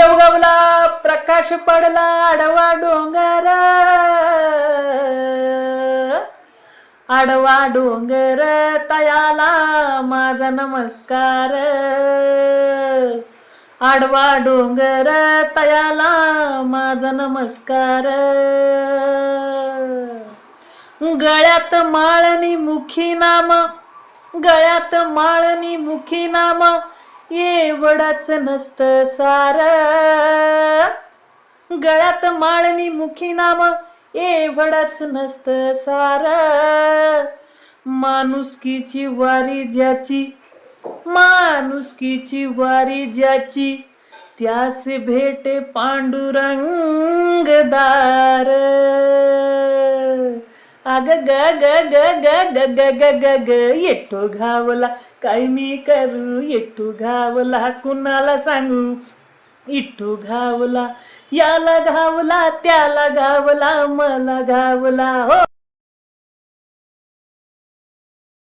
देवगावला प्रकाश पडला आडवा डोंगर, आडवा डोंगर तयाला माझा नमस्कार, आडवा डोंगर तयाला माझा नमस्कार. गळ्यात माळणी मुखी नाम, गळ्यात माळणी मुखी नाम, एवढंच नसतं सार. गळ्यात माळणी मुखी नाम, एवढंच नसतं सार. माणुसकीची वारी ज्याची, माणुसकीची वारी ज्याची, त्यास भेटे पांडुरंगदार. अग ग ग ग ग ग ग ग ग ग येठो घावला काय मी करू, येठो घावला कुणाला सांगू, इठू घावला याला घावला त्याला घावला मला घावला हो.